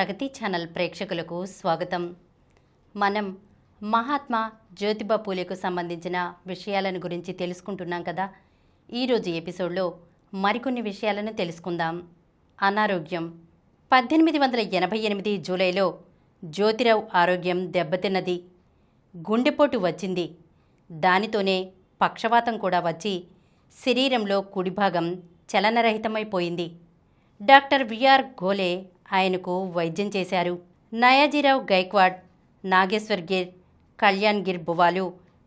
ప్రగతి channel ప్రేక్షకులకు స్వాగతం. మనం మహాత్మా జ్యోతిబా పూలేకు సంబంధించిన విషయాలను గురించి తెలుసుకుంటున్నాం కదా. ఈరోజు ఎపిసోడ్లో మరికొన్ని విషయాలను తెలుసుకుందాం. అనారోగ్యం. 1888 జూలైలో జ్యోతిరావు ఆరోగ్యం దెబ్బతిన్నది. గుండెపోటు వచ్చింది. దానితోనే పక్షవాతం కూడా వచ్చి శరీరంలో కుడిభాగం చలనరహితమైపోయింది. డాక్టర్ విఆర్ ఘోలే ఆయనకు వైద్యం చేశారు. నయాజీరావు గైక్వాడ్, నాగేశ్వర్ గిర్, కళ్యాణ్ గిర్ బువాలు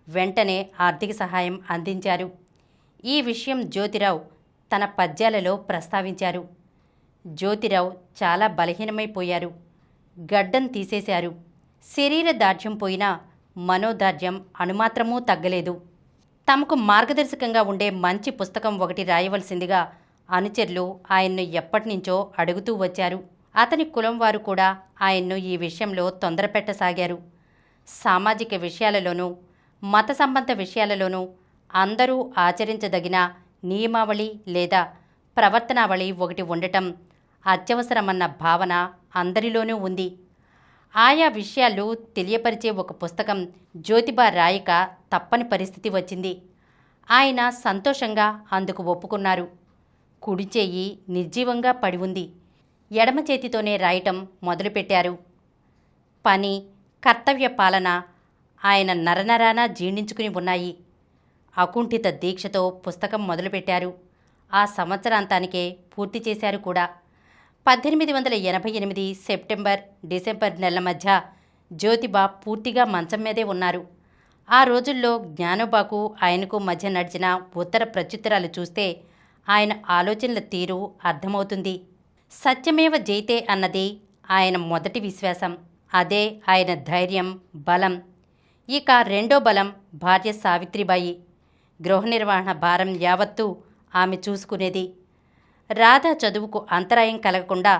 వెంటనే ఆర్థిక సహాయం అందించారు. ఈ విషయం జ్యోతిరావు తన పద్యాలలో ప్రస్తావించారు. జ్యోతిరావు చాలా బలహీనమైపోయారు. గడ్డం తీసేశారు. శరీర దార్ఢ్యం పోయినా మనోదార్ఢ్యం అణుమాత్రమూ తగ్గలేదు. తమకు మార్గదర్శకంగా ఉండే మంచి పుస్తకం ఒకటి రాయవలసిందిగా అనుచరులు ఆయన్ను ఎప్పటినుంచో అడుగుతూ వచ్చారు. అతని కులం వారు కూడా ఆయన్ను ఈ విషయంలో తొందరపెట్టసాగారు. సామాజిక విషయాలలోనూ మత సంబంధ విషయాలలోనూ అందరూ ఆచరించదగిన నియమావళి లేదా ప్రవర్తనావళి ఒకటి ఉండటం అత్యవసరమన్న భావన అందరిలోనూ ఉంది. ఆయా విషయాలు తెలియపరిచే ఒక పుస్తకం జ్యోతిబా రాయక తప్పని పరిస్థితి వచ్చింది. ఆయన సంతోషంగా అందుకు ఒప్పుకున్నారు. కుడి చేయి నిర్జీవంగా పడి ఉంది. ఎడమ చేతితోనే రాయటం మొదలుపెట్టారు. పని, కర్తవ్య పాలన ఆయన నరనరాన జీర్ణించుకుని ఉన్నాయి. అకుంఠిత దీక్షతో పుస్తకం మొదలుపెట్టారు. ఆ సంవత్సరాంతానికే పూర్తి చేశారు కూడా. 1888 సెప్టెంబర్, డిసెంబర్ నెలల మధ్య జ్యోతిబా పూర్తిగా మంచం మీదే ఉన్నారు. ఆ రోజుల్లో జ్ఞానోబాకు ఆయనకు మధ్య నడిచిన ఉత్తర ప్రత్యుత్తరాలు చూస్తే ఆయన ఆలోచనల తీరు అర్థమవుతుంది. సత్యమేవ జైతే అన్నది ఆయన మొదటి విశ్వాసం. అదే ఆయన ధైర్యం, బలం. ఇక రెండో బలం భార్య సావిత్రిబాయి. గృహ నిర్వహణ భారం యావత్తూ ఆమె చూసుకునేది. రాధ చదువుకు అంతరాయం కలగకుండా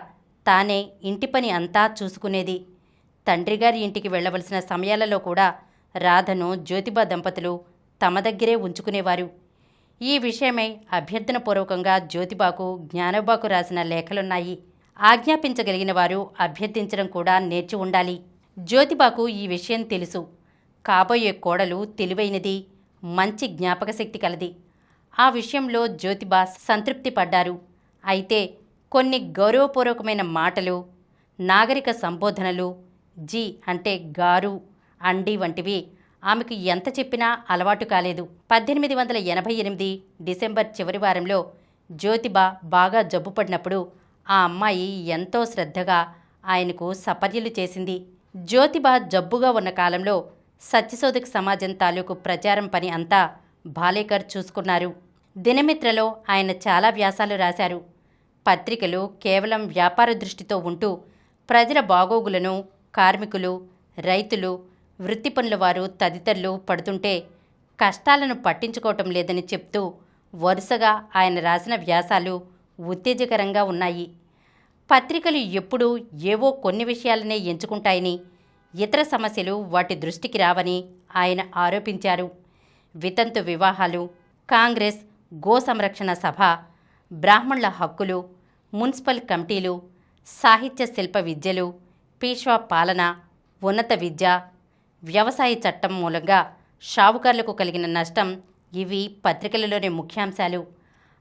తానే ఇంటి పని అంతా చూసుకునేది. తండ్రిగారి ఇంటికి వెళ్ళవలసిన సమయాలలో కూడా రాధను జ్యోతిబా దంపతులు తమ దగ్గరే ఉంచుకునేవారు. ఈ విషయమై అభ్యర్థనపూర్వకంగా జ్యోతిబాకు, జ్ఞానోబాకు రాసిన లేఖలున్నాయి. ఆజ్ఞాపించగలిగిన వారు అభ్యర్థించడం కూడా నేర్చి ఉండాలి. జ్యోతిబాకు ఈ విషయం తెలుసు. కాబోయే కోడలు తెలివైనది, మంచి జ్ఞాపకశక్తి కలది. ఆ విషయంలో జ్యోతిబా సంతృప్తి పడ్డారు. అయితే కొన్ని గౌరవపూర్వకమైన మాటలు, నాగరిక సంబోధనలు, జీ అంటే గారు, అండి వంటివి ఆమెకు ఎంత చెప్పినా అలవాటు కాలేదు. 1888 డిసెంబర్ చివరి వారంలో జ్యోతిబా బాగా జబ్బుపడినప్పుడు ఆ అమ్మాయి ఎంతో శ్రద్ధగా ఆయనకు సపర్యలు చేసింది. జ్యోతిబా జబ్బుగా ఉన్న కాలంలో సత్యశోధక సమాజం తాలూకు ప్రచారం పని అంతా భాలేకర్ చూసుకున్నారు. దినమిత్రలో ఆయన చాలా వ్యాసాలు రాశారు. పత్రికలు కేవలం వ్యాపార దృష్టితో ఉంటూ ప్రజల బాగోగులను, కార్మికులు, రైతులు, వృత్తి పనుల వారు తదితరులు పడుతుంటే కష్టాలను పట్టించుకోవటం లేదని చెప్తూ వరుసగా ఆయన రాసిన వ్యాసాలు ఉత్తేజకరంగా ఉన్నాయి. పత్రికలు ఎప్పుడూ ఏవో కొన్ని విషయాలనే ఎంచుకుంటాయని, ఇతర సమస్యలు వాటి దృష్టికి రావని ఆయన ఆరోపించారు. వితంతు వివాహాలు, కాంగ్రెస్, గో సంరక్షణ సభ, బ్రాహ్మణుల హక్కులు, మున్సిపల్ కమిటీలు, సాహిత్య శిల్ప విద్యలు, పీష్వా పాలన, ఉన్నత విద్య, వ్యవసాయ చట్టం మూలంగా షావుకారులకు కలిగిన నష్టం ఇవి పత్రికలలోని ముఖ్యాంశాలు.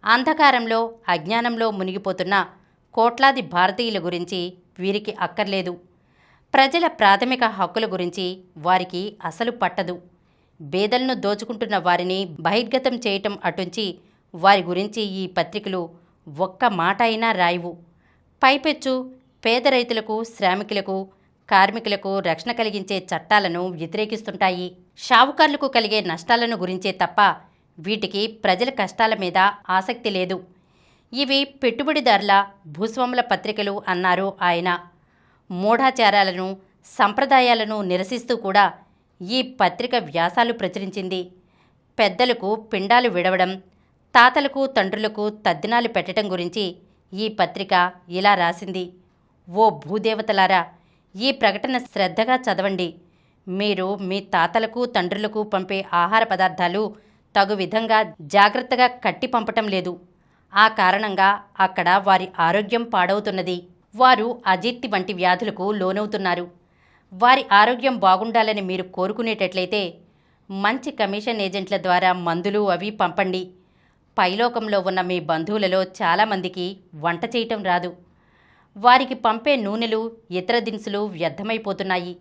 అంధకారంలో, అజ్ఞానంలో మునిగిపోతున్న కోట్లాది భారతీయుల గురించి వీరికి అక్కర్లేదు. ప్రజల ప్రాథమిక హక్కుల గురించి వారికి అసలు పట్టదు. బేదలను దోచుకుంటున్న వారిని బహిర్గతం చేయటం అటుంచి వారి గురించి ఈ పత్రికలు ఒక్క మాట అయినా రాయవు. పైపెచ్చు పేద రైతులకు, శ్రామికులకు, కార్మికులకు రక్షణ కలిగించే చట్టాలను వ్యతిరేకిస్తుంటాయి. షావుకారులకు కలిగే నష్టాలను గురించే తప్ప వీటికి ప్రజల కష్టాల మీద ఆసక్తి లేదు. ఇవి పెట్టుబడిదారుల, భూస్వాముల పత్రికలు అన్నారు ఆయన. మూఢాచారాలను, సంప్రదాయాలను నిరసిస్తూ కూడా ఈ పత్రిక వ్యాసాలు ప్రచురించింది. పెద్దలకు పిండాలు విడవడం, తాతలకు తండ్రులకు తద్దినాలు పెట్టడం గురించి ఈ పత్రిక ఇలా రాసింది: ఓ భూదేవతలారా, ఈ ప్రకటన శ్రద్ధగా చదవండి. మీరు మీ తాతలకు తండ్రులకు పంపే ఆహార పదార్థాలు తగు విధంగా జాగ్రత్తగా కట్టి పంపటం లేదు. ఆ కారణంగా అక్కడ వారి ఆరోగ్యం పాడవుతున్నది. వారు అజీర్తి వంటి వ్యాధులకు లోనవుతున్నారు. వారి ఆరోగ్యం బాగుండాలని మీరు కోరుకునేటట్లయితే మంచి కమిషన్ ఏజెంట్ల ద్వారా మందులు అవి పంపండి. పైలోకంలో ఉన్న మీ బంధువులలో చాలామందికి వంట చేయటం రాదు. వారికి పంపే నూనెలు ఇతర దినుసులు వ్యర్థమైపోతున్నాయి.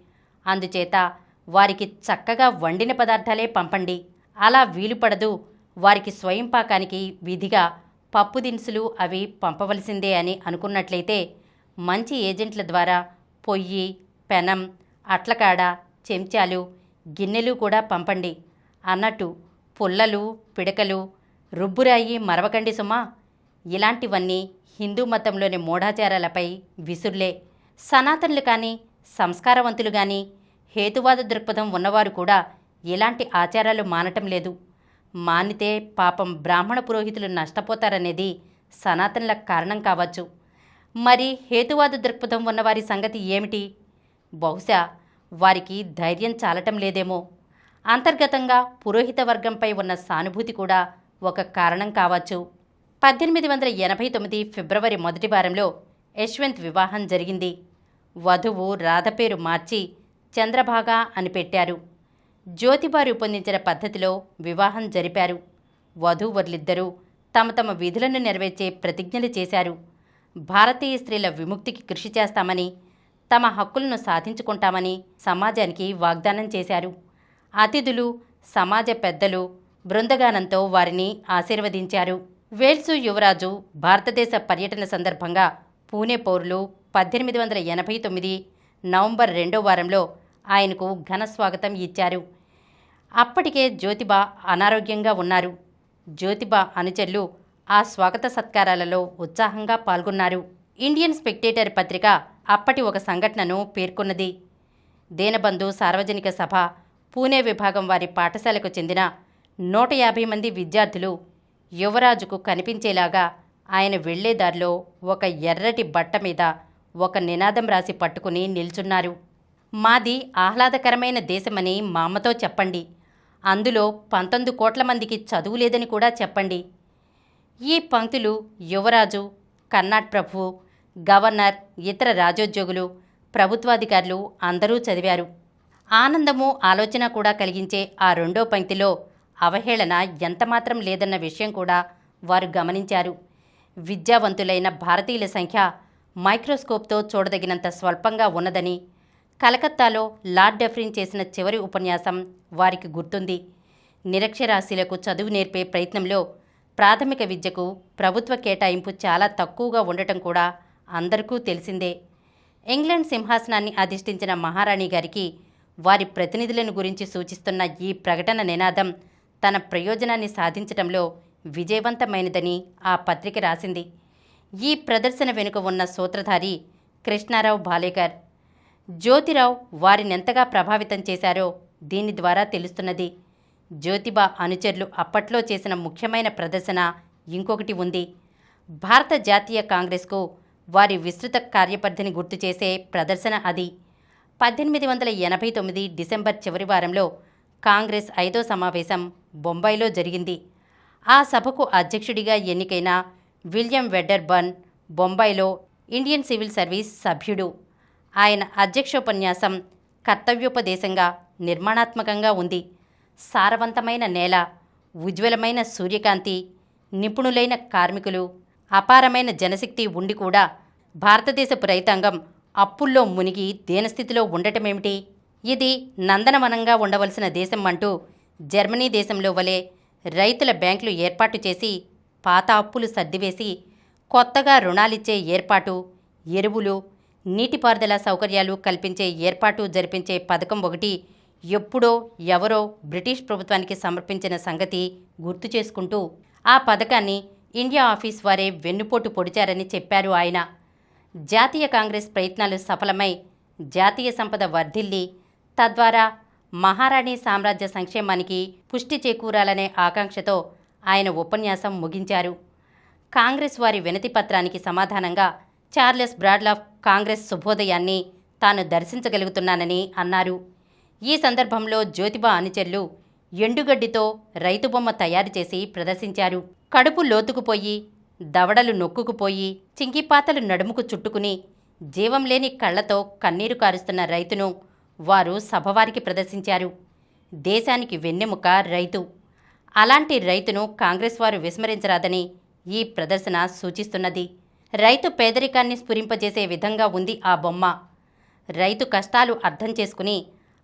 అందుచేత వారికి చక్కగా వండిన పదార్థాలే పంపండి. అలా వీలుపడదు, వారికి స్వయం పాకానికి విధిగా పప్పు దినుసులు అవి పంపవలసిందే అని అనుకున్నట్లయితే మంచి ఏజెంట్ల ద్వారా పొయ్యి, పెనం, అట్లకాడ, చెంచాలు, గిన్నెలు కూడా పంపండి. అన్నట్టు పుల్లలు, పిడకలు, రుబ్బురాయి మరవకండి సుమా. ఇలాంటివన్నీ హిందూ మతంలోని మూఢాచారాలపై విసుర్లే. సనాతనులు కానీ, సంస్కారవంతులు కానీ, హేతువాద దృక్పథం ఉన్నవారు కూడా ఇలాంటి ఆచారాలు మానటం లేదు. మానితే పాపం బ్రాహ్మణ పురోహితులు నష్టపోతారనేది సనాతనుల కారణం కావచ్చు. మరి హేతువాద దృక్పథం ఉన్నవారి సంగతి ఏమిటి? బహుశా వారికి ధైర్యం చాలటం లేదేమో. అంతర్గతంగా పురోహిత వర్గంపై ఉన్న సానుభూతి కూడా ఒక కారణం కావచ్చు. 1889 ఫిబ్రవరి మొదటి వారంలో యశ్వంత్ వివాహం జరిగింది. వధువు రాధ పేరు మార్చి చంద్రభాగ అని పెట్టారు. జ్యోతిబా రూపొందించిన పద్ధతిలో వివాహం జరిపారు. వధూవరులిద్దరూ తమ తమ విధులను నెరవేర్చే ప్రతిజ్ఞలు చేశారు. భారతీయ స్త్రీల విముక్తికి కృషి చేస్తామని, తమ హక్కులను సాధించుకుంటామని సమాజానికి వాగ్దానం చేశారు. అతిథులు, సమాజ పెద్దలు బృందగానంతో వారిని ఆశీర్వదించారు. వేల్సు యువరాజు భారతదేశ పర్యటన సందర్భంగా పూణే పౌరులు 1889 నవంబర్ 2వ వారంలో ఆయనకు ఘన స్వాగతం ఇచ్చారు. అప్పటికే జ్యోతిబా అనారోగ్యంగా ఉన్నారు. జ్యోతిబా అనుచరులు ఆ స్వాగత సత్కారాలలో ఉత్సాహంగా పాల్గొన్నారు. ఇండియన్ స్పెక్టేటర్ పత్రిక అప్పటి ఒక సంఘటనను పేర్కొన్నది. దీనబంధు సార్వజనిక సభ పూణే విభాగం వారి పాఠశాలకు చెందిన 150 మంది విద్యార్థులు యువరాజుకు కనిపించేలాగా ఆయన వెళ్లేదారిలో ఒక ఎర్రటి బట్ట మీద ఒక నినాదం రాసి పట్టుకుని నిల్చున్నారు. మాది ఆహ్లాదకరమైన దేశమని మా అమ్మతో చెప్పండి. అందులో 19 కోట్ల మందికి చదువు లేదని కూడా చెప్పండి. ఈ పంక్తులు యువరాజు, కర్నాట్ ప్రభువు, గవర్నర్, ఇతర రాజోద్యోగులు, ప్రభుత్వాధికారులు అందరూ చదివారు. ఆనందము, ఆలోచన కూడా కలిగించే ఆ రెండో పంక్తిలో అవహేళన ఎంతమాత్రం లేదన్న విషయం కూడా వారు గమనించారు. విద్యావంతులైన భారతీయుల సంఖ్య మైక్రోస్కోప్తో చూడదగినంత స్వల్పంగా ఉన్నదని కలకత్తాలో లార్డ్ డఫరిన్ చేసిన చివరి ఉపన్యాసం వారికి గుర్తుంది. నిరక్షరాస్యులకు చదువు నేర్పే ప్రయత్నంలో ప్రాథమిక విద్యకు ప్రభుత్వ కేటాయింపు చాలా తక్కువగా ఉండటం కూడా అందరికీ తెలిసిందే. ఇంగ్లాండ్ సింహాసనాన్ని అధిష్ఠించిన మహారాణి గారికి వారి ప్రతినిధులను గురించి సూచిస్తున్న ఈ ప్రకటన నినాదం తన ప్రయోజనాన్ని సాధించటంలో విజయవంతమైనదని ఆ పత్రిక రాసింది. ఈ ప్రదర్శన వెనుక ఉన్న సూత్రధారి కృష్ణారావు భాలేకర్. జ్యోతిరావు వారినెంతగా ప్రభావితం చేశారో దీని ద్వారా తెలుస్తున్నది. జ్యోతిబా అనుచరులు అప్పట్లో చేసిన ముఖ్యమైన ప్రదర్శన ఇంకొకటి ఉంది. భారత జాతీయ కాంగ్రెస్కు వారి విస్తృత కార్యపరిధిని గుర్తు చేసే ప్రదర్శన అది. 1889 డిసెంబర్ చివరి వారంలో కాంగ్రెస్ 5వ సమావేశం బొంబాయిలో జరిగింది. ఆ సభకు అధ్యక్షుడిగా ఎన్నికైన విలియం వెడ్డర్బర్న్ బొంబాయిలో ఇండియన్ సివిల్ సర్వీస్ సభ్యుడు. ఆయన అధ్యక్షోపన్యాసం కర్తవ్యోపదేశంగా నిర్మాణాత్మకంగా ఉంది. సారవంతమైన నేల, ఉజ్వలమైన సూర్యకాంతి, నిపుణులైన కార్మికులు, అపారమైన జనశక్తి ఉండి కూడా భారతదేశపు రైతాంగం అప్పుల్లో మునిగి దీనస్థితిలో ఉండటమేమిటి? ఇది నందనవనంగా ఉండవలసిన దేశం అంటూ జర్మనీ దేశంలో వలె రైతుల బ్యాంకులు ఏర్పాటు చేసి పాత అప్పులు సర్దివేసి కొత్తగా రుణాలిచ్చే ఏర్పాటు, ఎరువులు, నీటిపారుదల సౌకర్యాలు కల్పించే ఏర్పాటు జరిపించే పథకం ఒకటి ఎప్పుడో ఎవరో బ్రిటిష్ ప్రభుత్వానికి సమర్పించిన సంగతి గుర్తు చేసుకుంటూ ఆ పథకాన్ని ఇండియా ఆఫీస్ వారే వెన్నుపోటు పొడిచారని చెప్పారు ఆయన. జాతీయ కాంగ్రెస్ ప్రయత్నాలు సఫలమై జాతీయ సంపద వర్ధిల్లి తద్వారా మహారాణి సామ్రాజ్య సంక్షేమానికి పుష్టి చేకూరాలనే ఆకాంక్షతో ఆయన ఉపన్యాసం ముగించారు. కాంగ్రెస్ వారి వినతి పత్రానికి సమాధానంగా చార్లెస్ బ్రాడ్లాఫ్ కాంగ్రెస్ శుభోదయాన్ని తాను దర్శించగలుగుతున్నానని అన్నారు. ఈ సందర్భంలో జ్యోతిబా అనుచరులు ఎండుగడ్డితో రైతు బొమ్మ తయారు చేసి ప్రదర్శించారు. కడుపు లోతుకుపోయి, దవడలు నొక్కుకుపోయి, చింకిపాతలు నడుముకు చుట్టుకుని జీవం లేని కళ్లతో కన్నీరు కారుస్తున్న రైతును వారు సభవారికి ప్రదర్శించారు. దేశానికి వెన్నెముక రైతు. అలాంటి రైతును కాంగ్రెస్ వారు విస్మరించరాదని ఈ ప్రదర్శన సూచిస్తున్నది. రైతు పేదరికాన్ని స్ఫురింపజేసే విధంగా ఉంది ఆ బొమ్మ. రైతు కష్టాలు అర్థం చేసుకుని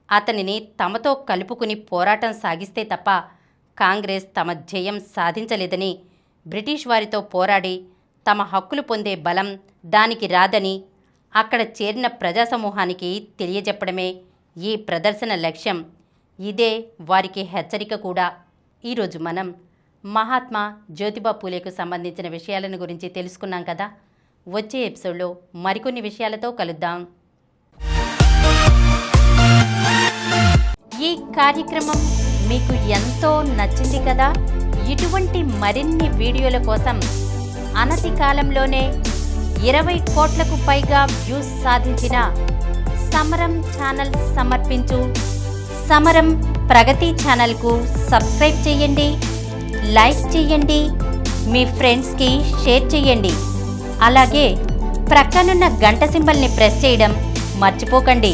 అతనిని తమతో కలుపుకుని పోరాటం సాగిస్తే తప్ప కాంగ్రెస్ తమ జయం సాధించలేదని, బ్రిటిష్ వారితో పోరాడి తమ హక్కులు పొందే బలం దానికి రాదని అక్కడ చేరిన ప్రజాసమూహానికి తెలియజెప్పడమే ఈ ప్రదర్శన లక్ష్యం. ఇదే వారికి హెచ్చరిక కూడా. ఈరోజు మనం మహాత్మా జ్యోతిబా పూలేకు సంబంధించిన విషయాలను గురించి తెలుసుకున్నాం కదా. వచ్చే ఎపిసోడ్లో మరికొన్ని విషయాలతో కలుద్దాం. ఈ కార్యక్రమం మీకు ఎంతో నచ్చింది కదా. ఇటువంటి మరిన్ని వీడియోల కోసం అనతి కాలంలోనే 20 కోట్లకు పైగా వ్యూస్ సాధించిన సమరం ఛానల్ సమర్పించు సమరం ప్రగతి ఛానల్కు సబ్స్క్రైబ్ చేయండి, లైక్ చేయండి, మీ ఫ్రెండ్స్కి షేర్ చేయండి. అలాగే ప్రక్కనున్న గంట సింబల్ని ప్రెస్ చేయడం మర్చిపోకండి.